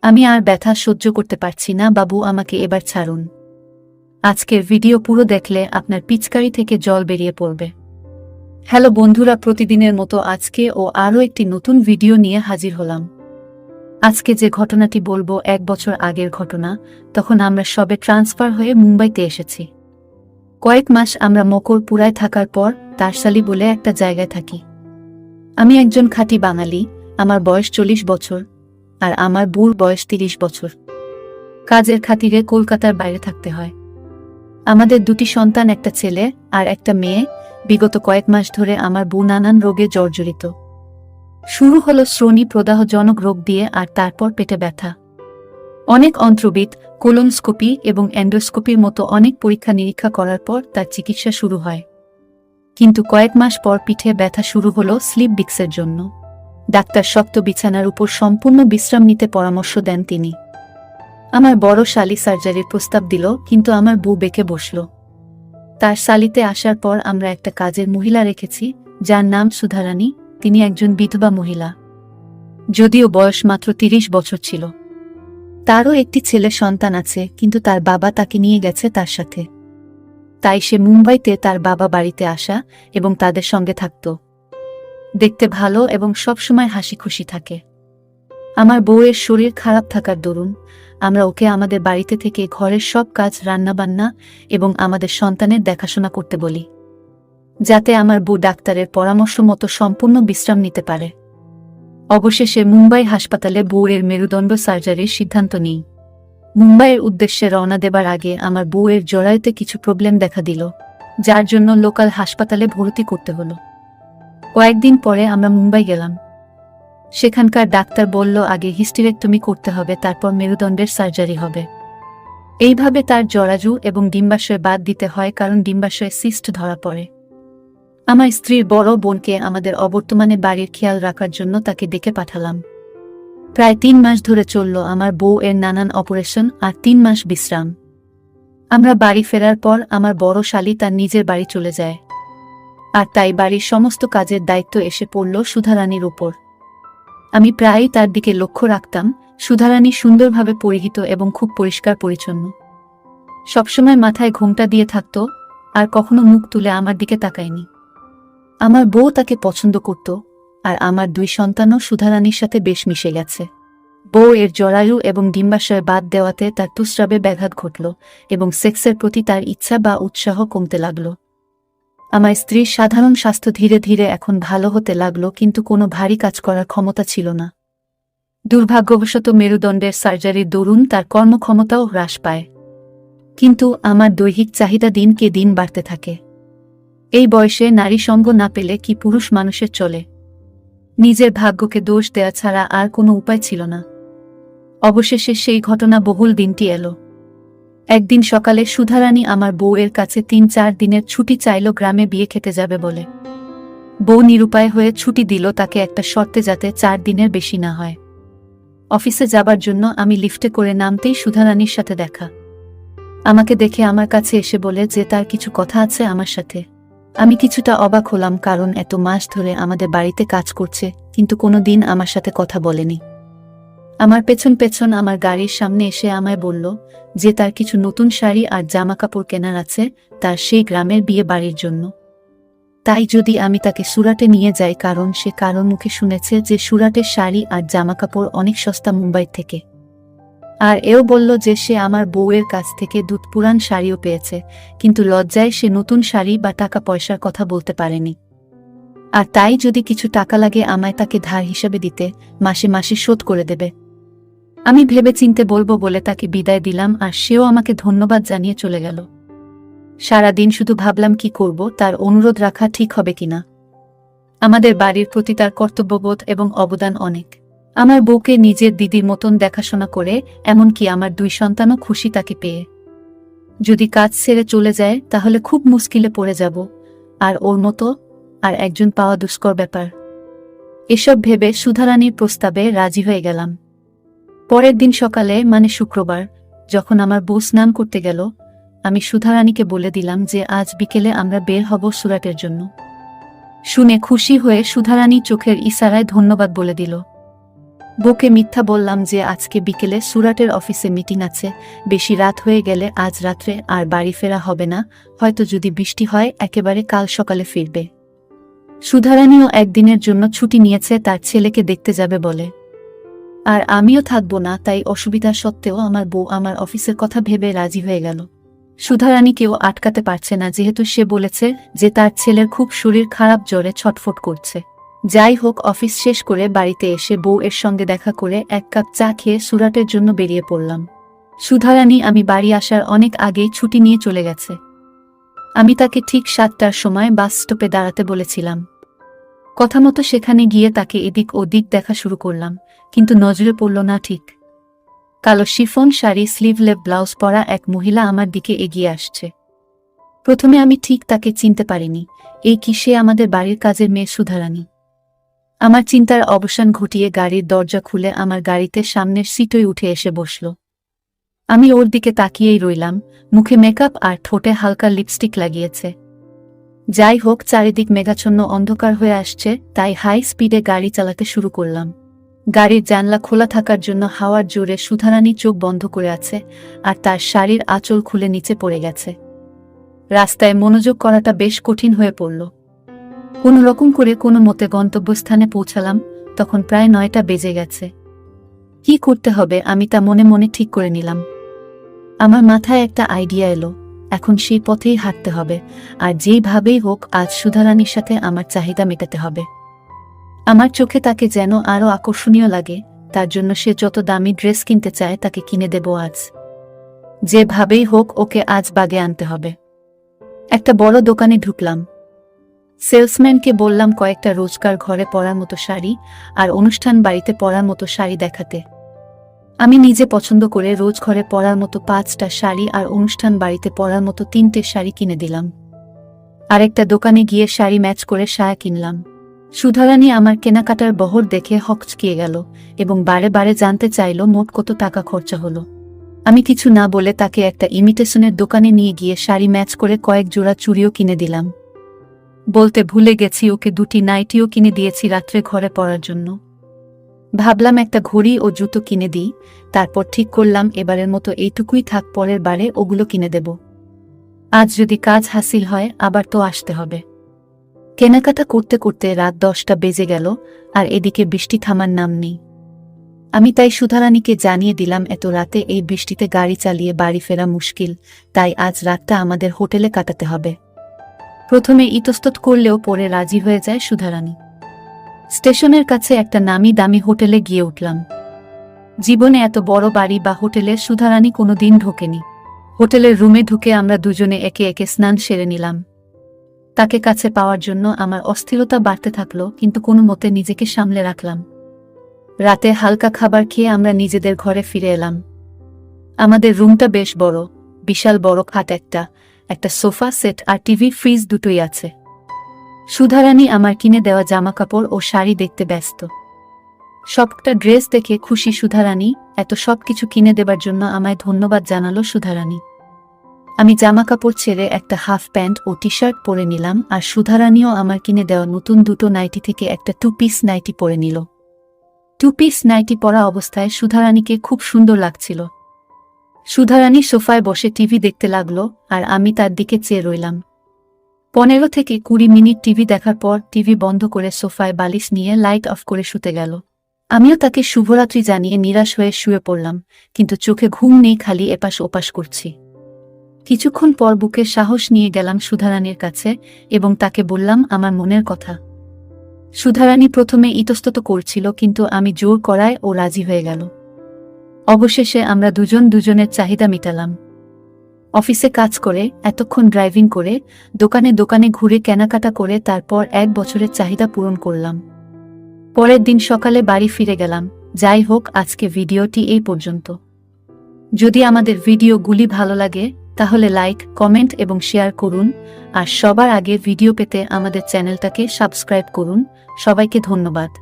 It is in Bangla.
আমি আর ব্যথা সহ্য করতে পারছি না বাবু, আমাকে এবার ছাড়ুন। আজকের ভিডিও পুরো দেখলে আপনার পিচকারি থেকে জল বেরিয়ে পড়বে। হ্যালো বন্ধুরা, প্রতিদিনের মতো আজকে আরও একটি নতুন ভিডিও নিয়ে হাজির হলাম। আজকে যে ঘটনাটি বলবো 1 বছর আগের ঘটনা। তখন আমরা সবে ট্রান্সফার হয়ে মুম্বাইতে এসেছি। কয়েক মাস আমরা মকরপুরায় থাকার পর তারসালি বলে একটা জায়গায় থাকি। আমি একজন খাঁটি বাঙালি, আমার বয়স 40 বছর আর আমার বুড় বয়স 30 বছর। কাজের খাতিরে কলকাতার বাইরে থাকতে হয়। আমাদের 2টি সন্তান, একটা ছেলে আর একটা মেয়ে। বিগত কয়েক মাস ধরে আমার বউ নানান রোগে জর্জরিত। শুরু হলো শ্রোণী প্রদাহজনক রোগ দিয়ে, আর তারপর পেটে ব্যথা। অনেক অন্ত্রবিদ, কোলোনস্কোপি এবং এন্ডোস্কোপির মতো অনেক পরীক্ষা নিরীক্ষা করার পর তার চিকিৎসা শুরু হয়। কিন্তু কয়েক মাস পর পিঠে ব্যথা শুরু হলো স্লিপ ডিস্কের জন্য। ডাক্তার শক্ত বিছানার উপর সম্পূর্ণ বিশ্রাম নিতে পরামর্শ দেন তিনি। আমার বড় শালি সার্জারির প্রস্তাব দিল, কিন্তু আমার বউ বেঁকে বসল। তার শালিতে আসার পর আমরা একটা কাজের মহিলা রেখেছি, যার নাম সুধারানী। তিনি একজন বিধবা মহিলা, যদিও বয়স মাত্র 30 বছর ছিল। তারও একটি ছেলে সন্তান আছে, কিন্তু তার বাবা তাকে নিয়ে গেছে তার সাথে। তাই সে মুম্বাইতে তার বাবা বাড়িতে আসা এবং তাদের সঙ্গে থাকত। দেখতে ভালো এবং সবসময় হাসি খুশি থাকে। আমার বউয়ের শরীর খারাপ থাকার দরুন আমরা ওকে আমাদের বাড়িতে থেকে ঘরের সব কাজ, রান্নাবান্না এবং আমাদের সন্তানের দেখাশোনা করতে বলি, যাতে আমার বউ ডাক্তারের পরামর্শ মতো সম্পূর্ণ বিশ্রাম নিতে পারে। অবশেষে মুম্বাই হাসপাতালে বউয়ের মেরুদণ্ড সার্জারির সিদ্ধান্ত নিই। মুম্বাইয়ের উদ্দেশ্যে রওনা দেবার আগে আমার বউয়ের জরায়ুতে কিছু প্রবলেম দেখা দিল, যার জন্য লোকাল হাসপাতালে ভর্তি করতে হলো। কয়েকদিন পরে আমরা মুম্বাই গেলাম। সেখানকার ডাক্তার বলল আগে হিস্টেরেক্টমি করতে হবে, তারপর মেরুদণ্ডের সার্জারি হবে। এইভাবে তার জরাজু এবং ডিম্বাশয় বাদ দিতে হয়, কারণ ডিম্বাশয়ে সিস্ট ধরা পড়ে। আমার স্ত্রীর বড় বোনকে আমাদের অবর্তমানে বাড়ির খেয়াল রাখার জন্য তাকে ডেকে পাঠালাম। প্রায় 3 মাস ধরে চলল আমার বউ এর নানান অপারেশন আর 3 মাস বিশ্রাম। আমরা বাড়ি ফেরার পর আমার বড় শালী তার নিজের বাড়ি চলে যায়, আর তাই বাড়ির সমস্ত কাজের দায়িত্ব এসে পড়ল সুধারানীর উপর। আমি প্রায়ই তার দিকে লক্ষ্য রাখতাম। সুধারানী সুন্দরভাবে পরিহিত এবং খুব পরিষ্কার পরিচ্ছন্ন। সবসময় মাথায় ঘোমটা দিয়ে থাকত আর কখনো মুখ তুলে আমার দিকে তাকায়নি। আমার বউ তাকে পছন্দ করত, আর আমার 2 সন্তানও সুধারানীর সাথে বেশ মিশে গেছে। বউ এর জরায়ু এবং ডিম্বাশয় বাদ দেওয়াতে তার তুস্রাবে ব্যাঘাত ঘটল এবং সেক্সের প্রতি তার ইচ্ছা বা উৎসাহ কমতে লাগল। আমার স্ত্রীর সাধারণ স্বাস্থ্য ধীরে ধীরে এখন ভালো হতে লাগলো, কিন্তু কোনো ভারী কাজ করার ক্ষমতা ছিল না। দুর্ভাগ্যবশত মেরুদণ্ডের সার্জারির দরুন তার কর্মক্ষমতাও হ্রাস পায়। কিন্তু আমার দৈহিক চাহিদা দিনকে দিন বাড়তে থাকে। এই বয়সে নারী সঙ্গ না পেলে কি পুরুষ মানুষের চলে? নিজের ভাগ্যকে দোষ দেয়া ছাড়া আর কোনো উপায় ছিল না। অবশেষে সেই ঘটনা বহুল দিনটি এলো। একদিন সকালে সুধারানী আমার বউয়ের কাছে 3-4 দিনের ছুটি চাইল, গ্রামে বিয়ে খেতে যাবে বলে। বউ নিরুপায় হয়ে ছুটি দিল তাকে একটা শর্তে, যাতে 4 দিনের বেশি না হয়। অফিসে যাবার জন্য আমি লিফটে করে নামতেই সুধারানীর সাথে দেখা। আমাকে দেখে আমার কাছে এসে বলে যে তার কিছু কথা আছে আমার সাথে। আমি কিছুটা অবাক হলাম, কারণ এত মাস ধরে আমাদের বাড়িতে কাজ করছে, কিন্তু কোনো দিন আমার সাথে কথা বলেনি। আমার পেছন পেছন আমার গাড়ির সামনে এসে আমায় বলল যে তার কিছু নতুন শাড়ি আর জামা কাপড় কেনার আছে তার সেই গ্রামের বিয়ে বাড়ির জন্য। তাই যদি আমি তাকে সুরাটে নিয়ে যাই, কারণ সে কারোর মুখে শুনেছে যে সুরাটের শাড়ি আর জামা কাপড় অনেক সস্তা মুম্বাই থেকে। আর এও বলল যে সে আমার বউয়ের কাছ থেকে পুরান শাড়িও পেয়েছে, কিন্তু লজ্জায় সে নতুন শাড়ি বা টাকা পয়সার কথা বলতে পারেনি। আর তাই যদি কিছু টাকা লাগে আমায় তাকে ধার হিসাবে দিতে, মাসে মাসে শোধ করে দেবে। আমি ভেবে চিনতে বলবো বলে তাকে বিদায় দিলাম, আর সেও আমাকে ধন্যবাদ জানিয়ে চলে গেল। সারাদিন শুধু ভাবলাম কি করব, তার অনুরোধ রাখা ঠিক হবে কিনা। আমাদের বাড়ির প্রতি তার কর্তব্যবোধ এবং অবদান অনেক। আমার বউকে নিজের দিদির মতন দেখাশোনা করে, এমনকি আমার 2 সন্তানও খুশি তাকে পেয়ে। যদি কাজ ছেড়ে চলে যায় তাহলে খুব মুশকিলে পড়ে যাব, আর ওর মতো আর একজন পাওয়া দুষ্কর ব্যাপার। এসব ভেবে সুধারানীর প্রস্তাবে রাজি হয়ে গেলাম। পরের দিন সকালে, মানে শুক্রবার, যখন আমার বউ স্নান করতে গেল, আমি সুধারানীকে বলে দিলাম যে আজ বিকেলে আমরা বের হব সুরাটের জন্য। শুনে খুশি হয়ে সুধারানী চোখের ইশারায় ধন্যবাদ বলে দিল। বউকে মিথ্যা বললাম যে আজকে বিকেলে সুরাটের অফিসে মিটিং আছে, বেশি রাত হয়ে গেলে আজ রাত্রে আর বাড়ি ফেরা হবে না, হয়তো যদি বৃষ্টি হয় একেবারে কাল সকালে ফিরবে। সুধারানীও একদিনের জন্য ছুটি নিয়েছে, তার ছেলেকে দেখতে যাবে বলে। আর আমিও থাকবো না, তাই অসুবিধা সত্ত্বেও আমার বউ আমার অফিসের কথা ভেবে রাজি হয়ে গেল। সুধারানীকেও আটকাতে পারছে না, যেহেতু সে বলেছে যে তার ছেলের খুব শরীর খারাপ, জ্বরে ছটফট করছে। যাই হোক, অফিস শেষ করে বাড়িতে এসে বউ এর সঙ্গে দেখা করে এক কাপ চা খেয়ে সুরাটের জন্য বেরিয়ে পড়লাম। সুধারানী আমি বাড়ি আসার অনেক আগেই ছুটি নিয়ে চলে গেছে। আমি তাকে ঠিক 7টার সময় বাস স্টপে দাঁড়াতে বলেছিলাম। কথা মতো সেখানে গিয়ে তাকে এদিক ওদিক দেখা শুরু করলাম, কিন্তু নজরে পড়ল না ঠিক। কালো শিফন শাড়ি, স্লিভলেস ব্লাউজ পরা এক মহিলা আমার দিকে এগিয়ে আসছে। প্রথমে আমি ঠিক তাকে চিনতে পারিনি। এই কি সে আমাদের বাড়ির কাজের মেয়ে সুধারানী? আমার চিন্তার অবসান ঘটিয়ে গাড়ির দরজা খুলে আমার গাড়িতে সামনের সিটই উঠে এসে বসল। আমি ওর দিকে তাকিয়েই রইলাম। মুখে মেকআপ আর ঠোঁটে হালকা লিপস্টিক লাগিয়েছে। যাই হোক, চারিদিক মেঘাচ্ছন্ন অন্ধকার হয়ে আসছে, তাই হাই স্পিডে গাড়ি চালাতে শুরু করলাম। গাড়ির জানলা খোলা থাকার জন্য হাওয়ার জোরে সুধারানী চোখ বন্ধ করে আছে, আর তার শাড়ির আঁচল খুলে নিচে পড়ে গেছে। রাস্তায় মনোযোগ করাটা বেশ কঠিন হয়ে পড়ল। কোনো রকম করে কোনো মতে গন্তব্যস্থানে পৌঁছালাম। তখন প্রায় 9টা বেজে গেছে। কি করতে হবে আমি তা মনে মনে ঠিক করে নিলাম। আমার মাথায় একটা আইডিয়া এলো। এখন সেই পথেই হাঁটতে হবে, আর যেইভাবেই হোক আজ সুধারানীর সাথে আমার চাহিদা মেটাতে হবে। আমার চোখে তাকে যেন আরও আকর্ষণীয় লাগে, তার জন্য সে যত দামি ড্রেস কিনতে চায় তাকে কিনে দেব আজ। যেভাবেই হোক ওকে আজ বাগে আনতে হবে। একটা বড় দোকানে ঢুকলাম। সেলসম্যানকে বললাম কয়েকটা রোজকার ঘরে পরার মতো শাড়ি আর অনুষ্ঠান বাড়িতে পরার মতো শাড়ি দেখাতে। আমি নিজে পছন্দ করে রোজ ঘরে পরার মতো 5টা শাড়ি আর অনুষ্ঠান বাড়িতে পরার মতো 3টে শাড়ি কিনে দিলাম। আরেকটা দোকানে গিয়ে শাড়ি ম্যাচ করে সায়া কিনলাম। সুধারানী আমার কেনাকাটার বহর দেখে হকচকিয়ে গেল এবং বারে বারে জানতে চাইল মোট কত টাকা খরচা হলো। আমি কিছু না বলে তাকে একটা ইমিটেশনের দোকানে নিয়ে গিয়ে শাড়ি ম্যাচ করে কয়েক জোড়া চুড়িও কিনে দিলাম। বলতে ভুলে গেছি, ওকে 2টি নাইটিও কিনে দিয়েছি রাত্রে ঘরে পরার জন্য। ভাবলাম একটা ঘড়ি ও জুতো কিনে দিই, তারপর ঠিক করলাম এবারের মতো এইটুকুই থাক, পরের বারে ওগুলো কিনে দেব। আজ যদি কাজ হাসিল হয় আবার তো আসতে হবে। কেনাকাটা করতে করতে রাত 10টা বেজে গেল, আর এদিকে বৃষ্টি থামার নাম নেই। আমি তাই সুধারানীকে জানিয়ে দিলাম এত রাতে এই বৃষ্টিতে গাড়ি চালিয়ে বাড়ি ফেরা মুশকিল, তাই আজ রাতটা আমাদের হোটেলে কাটাতে হবে। প্রথমে ইতস্তত করলেও পরে রাজি হয়ে যায় সুধারানী। স্টেশনের কাছে একটা নামি দামি হোটেলে গিয়ে উঠলাম। জীবনে এত বড় বাড়ি বা হোটেলে সুধারানী কোনোদিন ঢোকেনি। হোটেলের রুমে ঢুকে আমরা দুজনে একে একে স্নান সেরে নিলাম। তাকে কাছে পাওয়ার জন্য আমার অস্থিরতা বাড়তে থাকলো, কিন্তু কোনো মতে নিজেকে সামলে রাখলাম। রাতে হালকা খাবার খেয়ে আমরা নিজেদের ঘরে ফিরে এলাম। আমাদের রুমটা বেশ বড়, বিশাল বড় খাট একটা সোফা সেট আর টিভি, ফ্রিজ দুটোই আছে। সুধারানী আমার কিনে দেওয়া জামাকাপড় ও শাড়ি দেখতে ব্যস্ত। সবটা ড্রেস দেখে খুশি সুধারানী। এত সব কিছু কিনে দেবার জন্য আমায় ধন্যবাদ জানালো সুধারানী। আমি জামাকাপড় ছেড়ে একটা হাফ প্যান্ট ও টি শার্ট পরে নিলাম, আর সুধারানীও আমার কিনে দেওয়া নতুন 2টো নাইটি থেকে একটা 2 পিস নাইটি পরে নিল। 2 পিস নাইটি পরা অবস্থায় সুধারানীকে খুব সুন্দর লাগছিল। সুধারানী সোফায় বসে টিভি দেখতে লাগলো, আর আমি তার দিকে চেয়ে রইলাম। 15 থেকে 20 মিনিট টিভি দেখার পর টিভি বন্ধ করে সোফায় বালিশ নিয়ে লাইট অফ করে শুতে গেল। আমিও তাকে শুভরাত্রি জানিয়ে নিরাশ হয়ে শুয়ে পড়লাম, কিন্তু চোখে ঘুম নেই, খালি এপাশ ওপাশ করছি। কিছুক্ষণ পর বুকে সাহস নিয়ে গেলাম সুধারানীর কাছে এবং তাকে বললাম আমার মনের কথা। সুধারানী প্রথমে ইতস্তত করছিল, কিন্তু আমি জোর করায় ও রাজি হয়ে গেল। অবশেষে আমরা দুজন দুজনের চাহিদা মেটালাম। অফিসে কাজ করে, এতক্ষণ ড্রাইভিং করে, দোকানে দোকানে ঘুরে কেনাকাটা করে তারপর 1 বছরের চাহিদা পূরণ করলাম। পরের দিন সকালে বাড়ি ফিরে গেলাম। যাই হোক, আজকে ভিডিওটি এই পর্যন্ত। যদি আমাদের ভিডিওগুলি ভালো লাগে তাহলে লাইক, কমেন্ট এবং শেয়ার করুন, আর সবার আগে ভিডিও পেতে আমাদের চ্যানেলটাকে সাবস্ক্রাইব করুন। সবাইকে ধন্যবাদ।